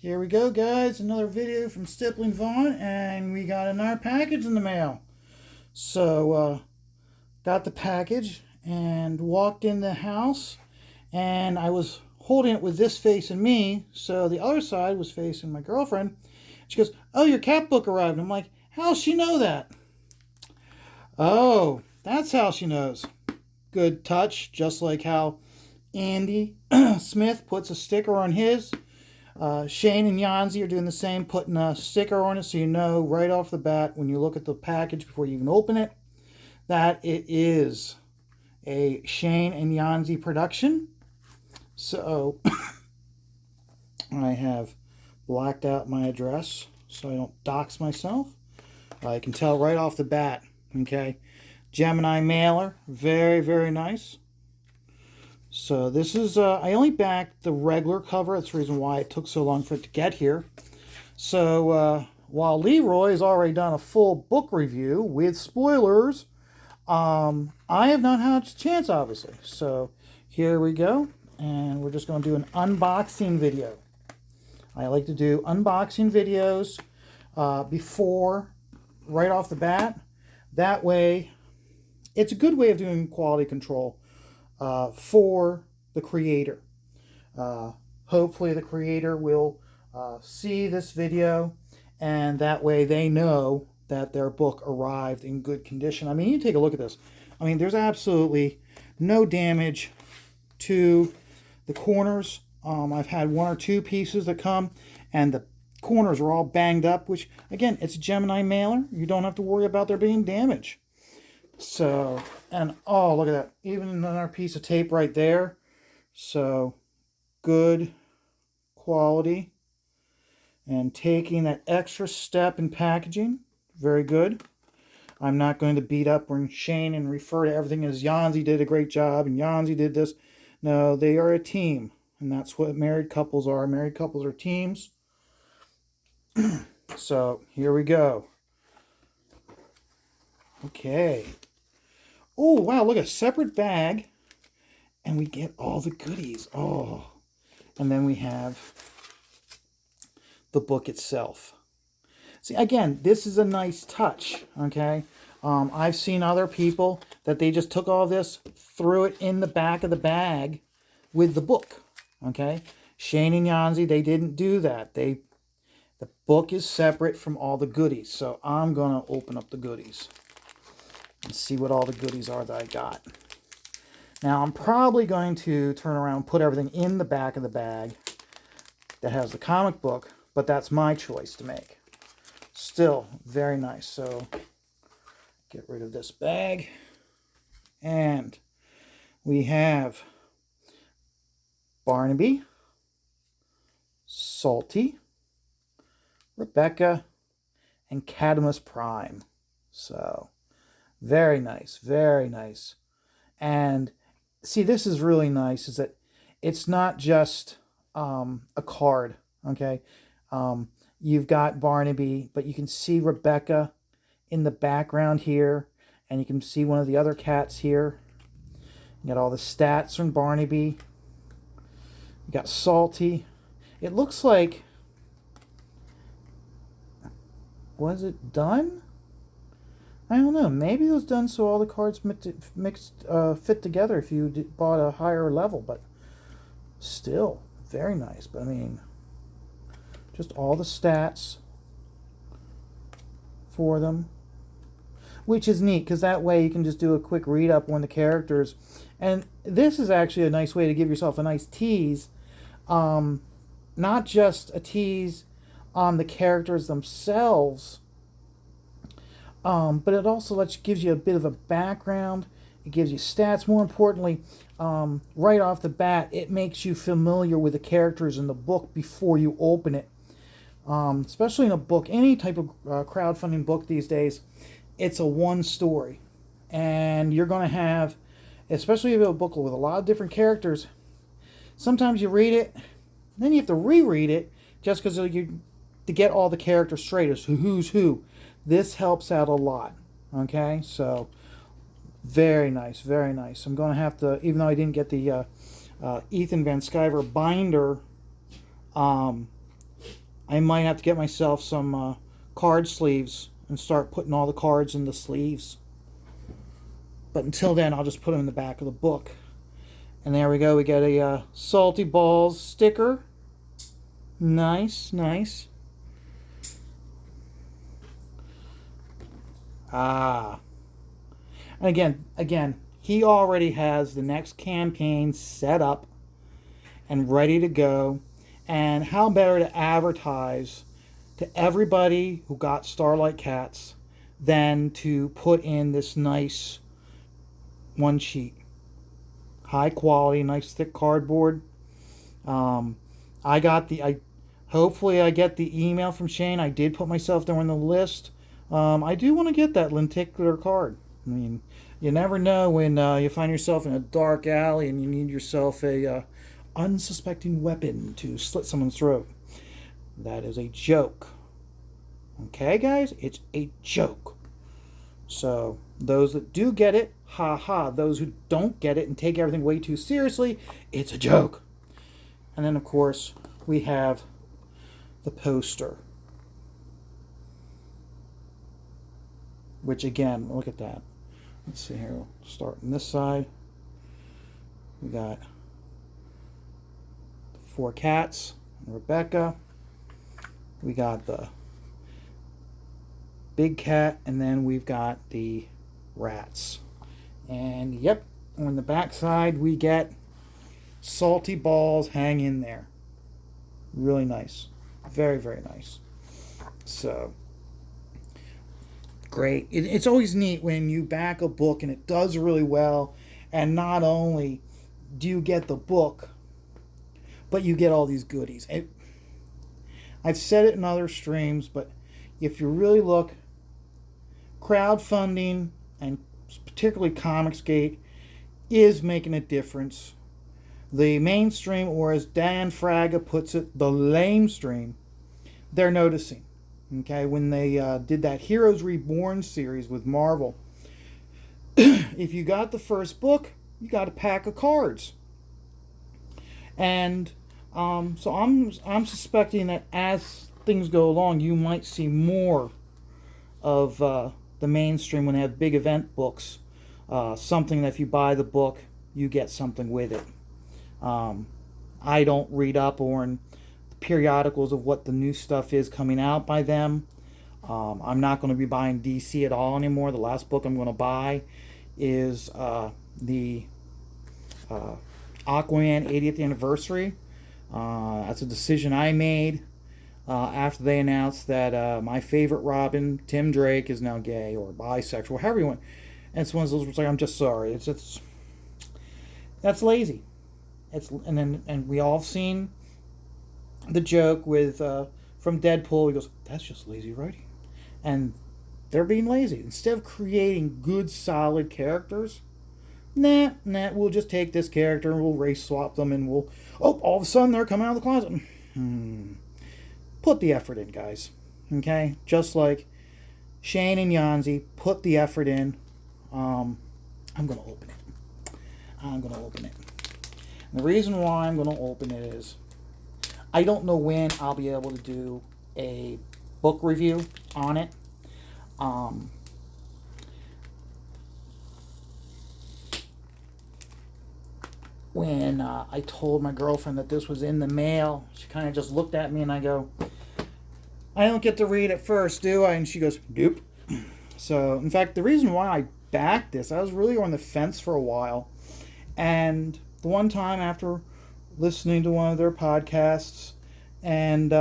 Here we go, guys. Another video from Stippling Vaughn, and we got another package in the mail. So, got the package and walked in the house, and I was holding it with this facing me, so the other side was facing my girlfriend. She goes, "Oh, your cat book arrived." And I'm like, "How'll she know that?" Oh, that's how she knows. Good touch, just like how Andy Smith puts a sticker on his. Shane and Yanzi are doing the same, putting a sticker on it so you know right off the bat when you look at the package before you even open it that it is a Shane and Yanzi production. So I have blacked out my address so I don't dox myself. I can tell right off the bat, okay? Gemini mailer, very, very nice. So this is, I only backed the regular cover. That's the reason why it took so long for it to get here. So while Leroy has already done a full book review with spoilers, I have not had a chance, obviously. So here we go. And we're just going to do an unboxing video. I like to do unboxing videos before, right off the bat. That way, it's a good way of doing quality control. For the creator. Hopefully the creator will see this video, and that way they know that their book arrived in good condition. I mean, you take a look at this. I mean, there's absolutely no damage to the corners. I've had one or two pieces that come, and the corners are all banged up, which, again, it's a Gemini mailer. You don't have to worry about there being damage. So, and oh, look at that. Even another piece of tape right there. So, good quality. And taking that extra step in packaging. Very good. I'm not going to beat up on Shane and refer to everything as Yanzi did a great job and Yanzi did this. No, they are a team. And that's what married couples are. Married couples are teams. So, here we go. Okay. Oh, wow, look, a separate bag. And we get all the goodies. Oh. And then we have the book itself. See, again, this is a nice touch, okay? I've seen other people that they just took all this, threw it in the back of the bag with the book, okay? Shane and Yanzi, they didn't do that. The book is separate from all the goodies. So I'm going to open up the goodies and see what all the goodies are that I got. Now, I'm probably going to turn around and put everything in the back of the bag that has the comic book, but that's my choice to make. Still, very nice. So, get rid of this bag. And we have Barnaby, Salty, Rebecca, and Cadmus Prime. So, very nice, very nice. And see, this is really nice, is that it's not just a card, okay? You've got Barnaby, but you can see Rebecca in the background here, and you can see one of the other cats here. You got all the stats from Barnaby. You got Salty. It looks like, was it done? I don't know. Maybe it was done so all the cards fit together if you bought a higher level, but still, very nice. But I mean, just all the stats for them, which is neat because that way you can just do a quick read up on the characters. And this is actually a nice way to give yourself a nice tease. Not just a tease on the characters themselves, but it also gives you a bit of a background. It gives you stats. More importantly, right off the bat, it makes you familiar with the characters in the book before you open it. Especially in a book, any type of crowdfunding book these days, it's a one story. And you're going to have, especially if you have a book with a lot of different characters, sometimes you read it, then you have to reread it just because to get all the characters straight as who's who. This helps out a lot, okay? So, very nice, very nice. I'm going to have to, even though I didn't get the Ethan Van Sciver binder, I might have to get myself some card sleeves and start putting all the cards in the sleeves. But until then, I'll just put them in the back of the book. And there we go. We get a Salty Balls sticker. Nice, nice. Ah. And again, he already has the next campaign set up and ready to go. And how better to advertise to everybody who got Starlight Cats than to put in this nice one sheet. High quality, nice thick cardboard. I hopefully I get the email from Shane. I did put myself there on the list. I do want to get that lenticular card. I mean, you never know when you find yourself in a dark alley and you need yourself a unsuspecting weapon to slit someone's throat. That is a joke. Okay, guys? It's a joke. So, those that do get it, ha ha. Those who don't get it and take everything way too seriously, it's a joke. And then, of course, we have the poster. Which, again, look at that. Let's see here. We'll start on this side. We got the 4 cats and Rebecca. We got the big cat, and then we've got the rats. And yep, on the back side we get Salty Balls hang in there. Really nice. Very, very nice. So, great. It's always neat when you back a book and it does really well, and not only do you get the book, but you get all these goodies. I've said it in other streams, but if you really look, crowdfunding, and particularly Comicsgate, is making a difference. The mainstream, or as Dan Fraga puts it, the lamestream, they're noticing. Okay, when they did that Heroes Reborn series with Marvel, if you got the first book, you got a pack of cards. And so I'm suspecting that as things go along, you might see more of the mainstream when they have big event books. Something that if you buy the book, you get something with it. I don't read up on the periodicals of what the new stuff is coming out by them. I'm not going to be buying DC at all anymore. The last book I'm going to buy is the Aquaman 80th anniversary. That's a decision I made after they announced that my favorite Robin, Tim Drake, is now gay or bisexual, however you want. And it's one of those where it's like, I'm just sorry. It's that's lazy. And we all have seen the joke with from Deadpool. He goes, "That's just lazy writing," and they're being lazy instead of creating good, solid characters. Nah, we'll just take this character and we'll race swap them, and we'll all of a sudden they're coming out of the closet. Put the effort in, guys. Okay, just like Shane and Yanzi put the effort in. I'm gonna open it. And the reason why I'm gonna open it is I don't know when I'll be able to do a book review on it. When I told my girlfriend that this was in the mail, she kind of just looked at me and I go, "I don't get to read it first, do I?" And she goes, "Nope." So, in fact, the reason why I backed this, I was really on the fence for a while. And the one time after listening to one of their podcasts, and,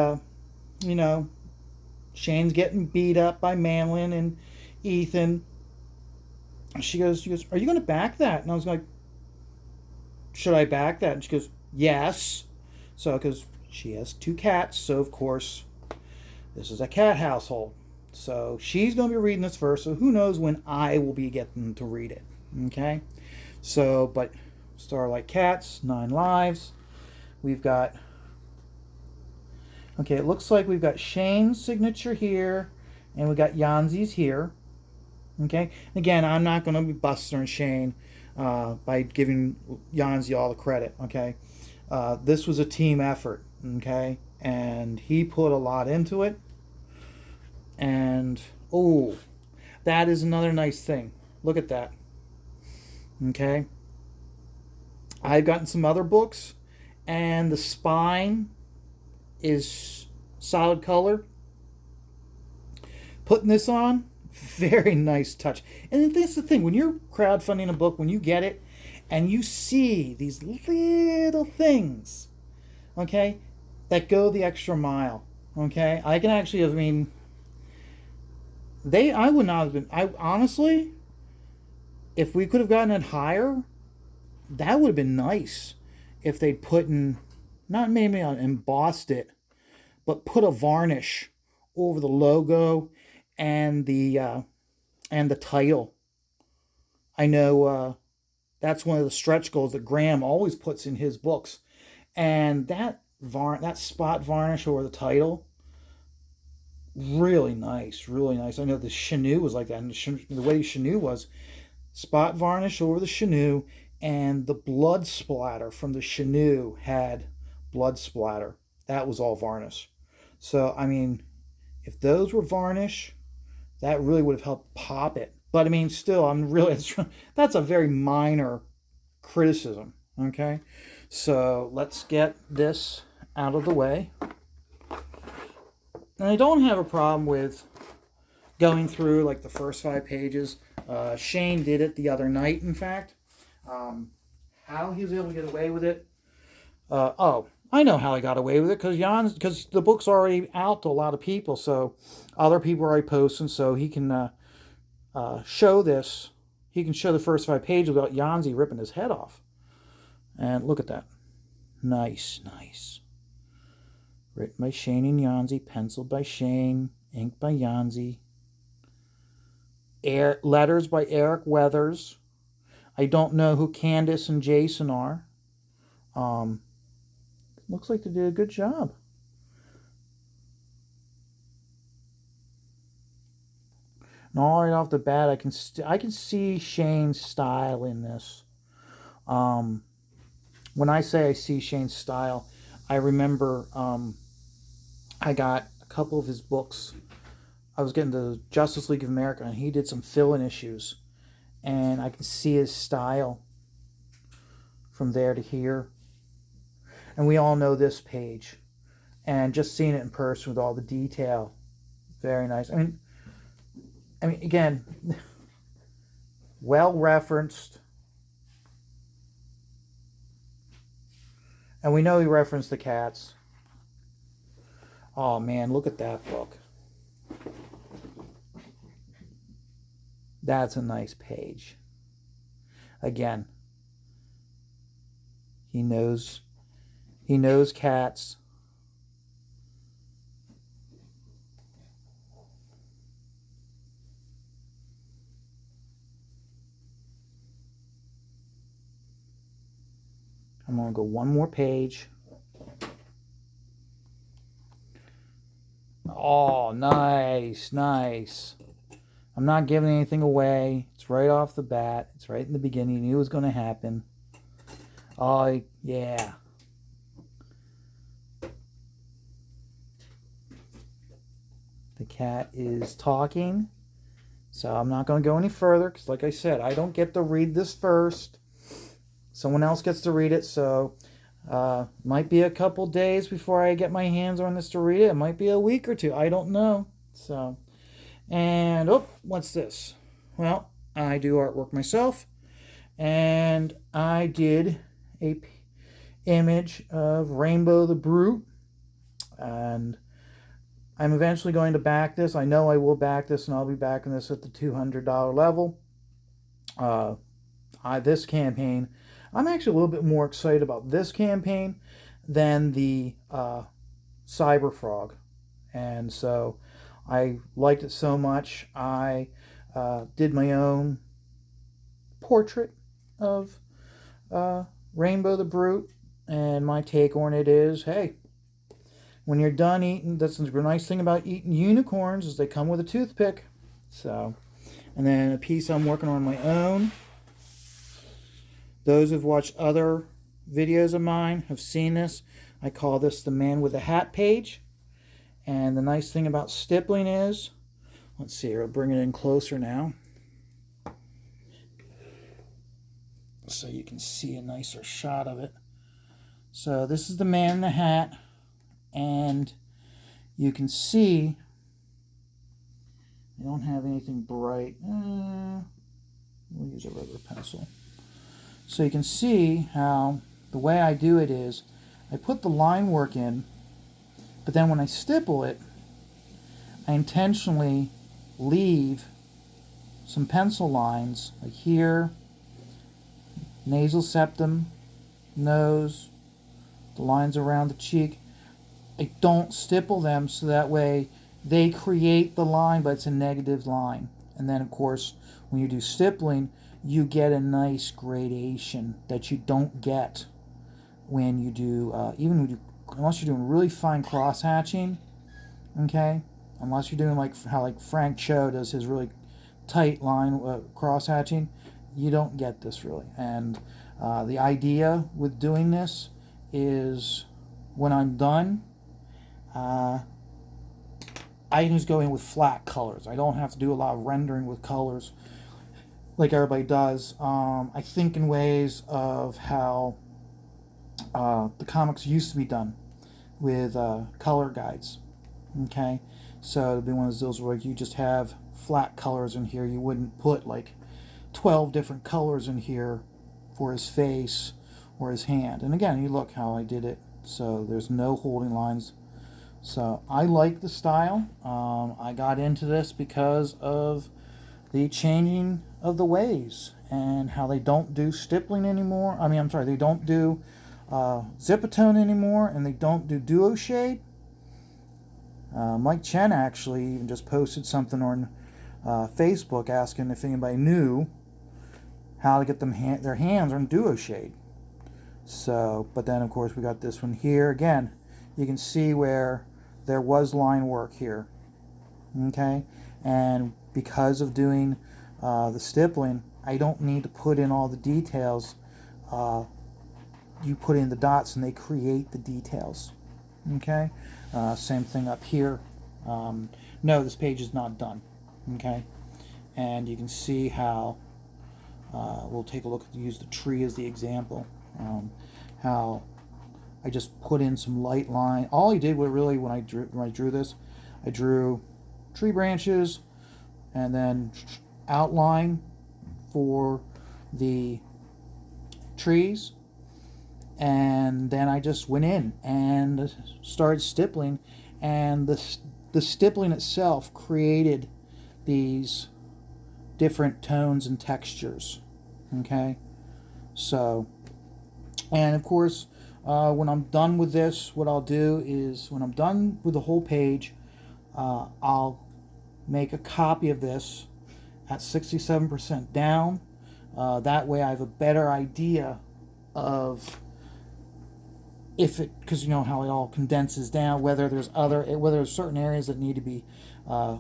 Shane's getting beat up by Manlin and Ethan, she goes, "Are you going to back that?" And I was like, "Should I back that?" And she goes, "Yes." So, because she has 2 cats, so of course, this is a cat household. So, she's going to be reading this first, so who knows when I will be getting to read it. Okay? So, but Starlight Cats, 9 lives. We've got, okay, it looks like we've got Shane's signature here, and we got Yanzi's here. Okay? Again, I'm not going to be busting Shane by giving Yanzi all the credit. Okay? This was a team effort. Okay? and he put a lot into it. And oh, that is another nice thing. Look at that. Okay. I've gotten some other books, and the spine is solid color. Putting this on, very nice touch. And that's the thing, when you're crowdfunding a book, when you get it and you see these little things, okay, that go the extra mile, okay, I can actually, I mean, I would not have been, I honestly, if we could have gotten it higher, that would have been nice if they'd put in, not maybe embossed it, but put a varnish over the logo and the title. I know that's one of the stretch goals that Graham always puts in his books, and that spot varnish over the title, really nice, really nice. I know the Chenoo was like that, and the way Chenoo was spot varnish over the Chenoo, and the blood splatter from the Chenoo had blood splatter. That was all varnish. So I mean, if those were varnish, that really would have helped pop it. But I mean, still, I'm really that's a very minor criticism. Okay, so let's get this out of the way. And I don't have a problem with going through like the first 5 pages. Shane did it the other night, in fact. How he was able to get away with it? I know how he got away with it because the book's already out to a lot of people, so other people are already posting, so he can show this. He can show the first 5 pages without Yanzi ripping his head off. And look at that, nice, nice. Written by Shane and Yanzi, penciled by Shane, inked by Yanzi. Letters by Eric Weathers. I don't know who Candace and Jason are. Looks like they did a good job. And all right off the bat, I can see Shane's style in this. When I say I see Shane's style, I remember I got a couple of his books. I was getting the Justice League of America, and he did some fill-in issues, and I can see his style from there to here. And we all know this page, and just seeing it in person with all the detail, very nice. I mean, again, well referenced, and we know he referenced the cats. Oh man, look at that book. That's a nice page. Again, he knows cats. I'm going to go one more page. Oh, nice, nice. I'm not giving anything away. It's right off the bat. It's right in the beginning. You knew it was going to happen. Oh, yeah. The cat is talking. So I'm not going to go any further because, like I said, I don't get to read this first. Someone else gets to read it, so might be a couple days before I get my hands on this to read it. It might be a week or two. I don't know. So, and what's this? Well, I do artwork myself, and I did a image of Rainbow the Brute, and I'm eventually going to back this. I know I will back this, and I'll be backing this at the $200 level. This campaign, I'm actually a little bit more excited about this campaign than the Cyber Frog. And so I liked it so much, I did my own portrait of Rainbow the Brute. And my take on it is, hey, when you're done eating, that's the nice thing about eating unicorns is they come with a toothpick. So, and then a piece I'm working on my own. Those who've watched other videos of mine have seen this. I call this the man with a hat page. And the nice thing about stippling is, let's see here, I'll bring it in closer now so you can see a nicer shot of it. So this is the man in the hat, and you can see I don't have anything bright. We'll use a regular pencil. So you can see how the way I do it is I put the line work in, but then when I stipple it, I intentionally leave some pencil lines, like here, nasal septum, nose, the lines around the cheek. I don't stipple them so that way they create the line, but it's a negative line. And then, of course, when you do stippling, you get a nice gradation that you don't get when you do, unless you're doing really fine cross hatching, okay? Unless you're doing like how Frank Cho does his really tight line cross hatching, you don't get this really. And the idea with doing this is when I'm done, I can just go in with flat colors. I don't have to do a lot of rendering with colors like everybody does. I think in ways of how the comics used to be done with color guides. Okay, so it'd be one of those where you just have flat colors in here. You wouldn't put like 12 different colors in here for his face or his hand. And again, you look how I did it. So there's no holding lines. So I like the style. I got into this because of the changing of the ways and how they don't do stippling anymore. They don't do zipatone anymore, and they don't do duo shade. Mike Chen actually even just posted something on Facebook asking if anybody knew how to get their hands on duo shade. So, but then of course we got this one here again. You can see where there was line work here, okay? And because of doing the stippling, I don't need to put in all the details. You put in the dots and they create the details, okay? Same thing up here. No, this page is not done, okay? And you can see how, we'll take a look at, use the tree as the example, how I just put in some light line. All I did was really, when I drew this, I drew tree branches and then outline for the trees, and then I just went in and started stippling, and the stippling itself created these different tones and textures, okay? So, and of course, when I'm done with this, what I'll do is, when I'm done with the whole page, I'll make a copy of this at 67% down. That way I have a better idea of if it, because you know how it all condenses down, whether there's certain areas that need to be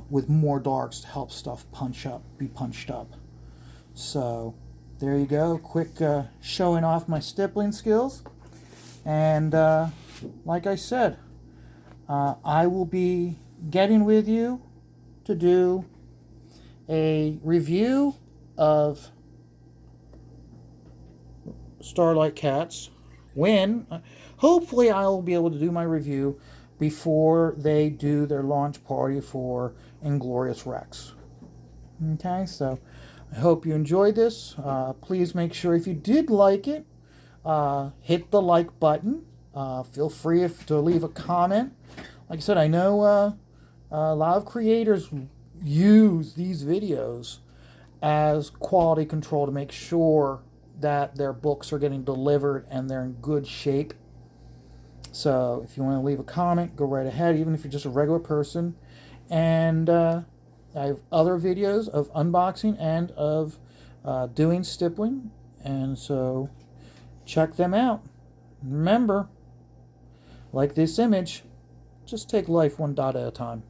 with more darks to help stuff be punched up. So there you go, quick showing off my stippling skills. And like I said, I will be getting with you to do a review of Starlight Cats when hopefully I'll be able to do my review before they do their launch party for Inglorious Rex. Okay, so I hope you enjoyed this. Please make sure, if you did like it, hit the like button. Feel free to leave a comment. Like I said, I know a lot of creators use these videos as quality control to make sure that their books are getting delivered and they're in good shape. So if you want to leave a comment, go right ahead, even if you're just a regular person. And I have other videos of unboxing and of doing stippling, and so check them out. Remember, like this image, just take life one dot at a time.